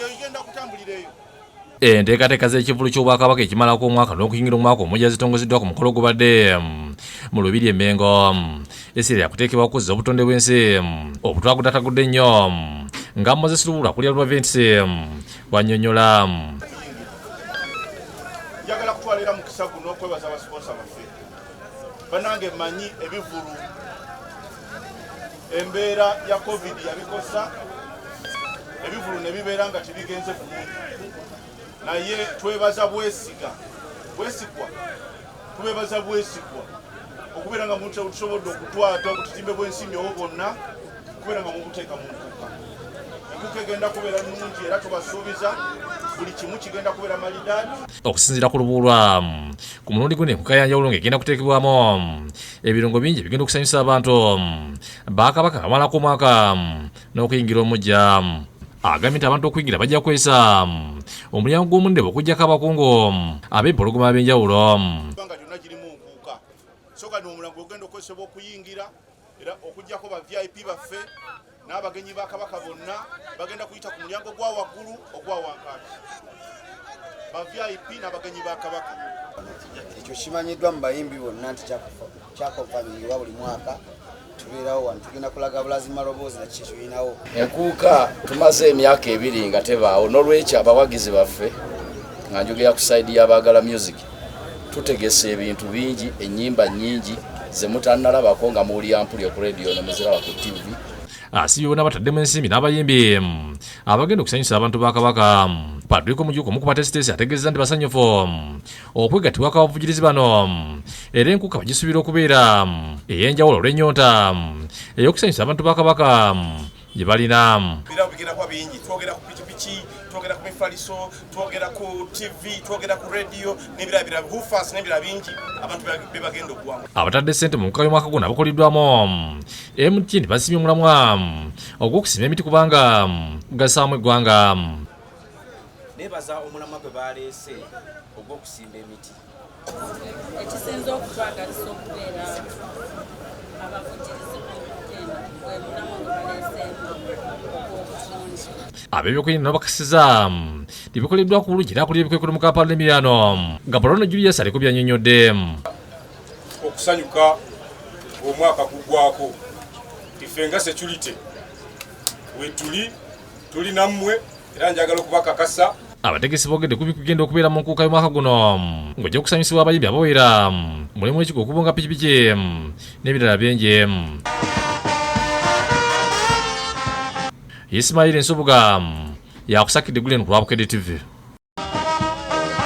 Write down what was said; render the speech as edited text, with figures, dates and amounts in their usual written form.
igenda kutambulireyo. Enteekateeka z'ekivvulu ky'Obwakabaka ekimalako omwaka n'okuyingira omwaka omujja zitongozeddwa ku mukolo gubadde mu Lubiri e Mmengo. Essira yakuteekebwa okuzza obutonde bw'ensi obutwagudatagudde ennyo nga Moses Lubula kulya Lwaventi bw'annyonnyola. Njagala kutwalira mukisa guno okwebaza abasponsa baffe. Bannange mmanyi ebivulu embeera ya COVID yabikosa, ebivulu ne bibeera nga tebigenze bulungi. Naye twebaza bwesigwa tubebaza bwesigwa okubeera nga muntu tusobodde okutwata obutimbe bw'ensimbi obwo bwonna okubeera nga mubuteeka mu nkuka. Enkuka egenda kubeera nnungi era tubasuubiza buli kimu kigenda kubeera malidaadi. Okusinziira ku lubuulwa ku mulundi guno enkuka yanjawulo ng'egenda kuteekebwamu ebirungo bingi bigenda okusanyusa abantu Bakabaka kamalako omwaka n'okuyingira omujja. Agambye nti abantu okuyingira bajja kukwesa omulyango gw'omundebe okuggyako abakungu ab'empologoma ab'enjawulo. Kubanga gyonna girimu nkuuka. Soka ni omulango ogenda okozesebwa okuyingira era okuggyako ba VIP baffe n'abagenyi ba Kabaka bonna bagenda kuyita ku mulyango gwa waggulu ogwa wankaaki. Ba VIP n'abagenyi ba Kabaka. Ekyo kimanyiddwa mu bayimbi bonna nti kyakompanyirwa buli mwaka. Tubeerawo wano tugenda kulaga bulazima loboozi na kiki tulinawo. Enkuuka tumaze emyaka 2 nga tebaawo n'olwekyo abawagizi baffe nga njogera ku sayidi y'abaagala music tutegese ebintu bingi, ennyimba nnyingi ze mutannalabako nga muwulira mpulya ku radio ne muziraba ku TV. Asibye bonna bataddemu ensimbi n'abayimbi abagenda okusanyusa abantu ba Kabaka. Patrick Mujuko omukuba tesitesi ategeeza nti basanyufu okwegattibwako abavugirizi bano era enkuka bagisuubira okubeera ey'enjawulo olw'ennyonta ey'okusanyusa abantu ba Kabaka gye balina. Birabigerako bingi, twogera ku pikipiki, twogera ku mifaliso, twogera ku TV, twogera ku radio n'ebirala hoofers n'ebirala bingi abantu bebagenda okuwamu. Abatadde ssente mu nkuka y'omwaka guno abakoliddwamu MTN basimye omulamwa ogw'okusimba emiti kubanga gugasaamu eggwanga. Nebaza omulamwa gwe baleese ogw'okusimba emiti. Ekisinza okutwagaliza okubeera abavugirizi bwe mulamwa gwe baleese obulungi. Ab'ebyokwerinda nabo bakasiza tibikoleddwa ku bulungi era akulira ebikwekweto mu Kampala n'emiriraano nga Balono Julius aliko by'annyonnyodde. Okusanyuka omwaka guggwako ife nga security tuli nammwe era njagala okubakakasa. Abategesi boogedde ku bikugenda okubeera mu nkuuka y'omwaka guno ng'ojja kusanyusibwa abayimbi abawera mulimu ekigo okubunga pikipiki n'ebirala bingi. Ismail Nsubuga yakusakidde Gulen ku Lwabukedde TV.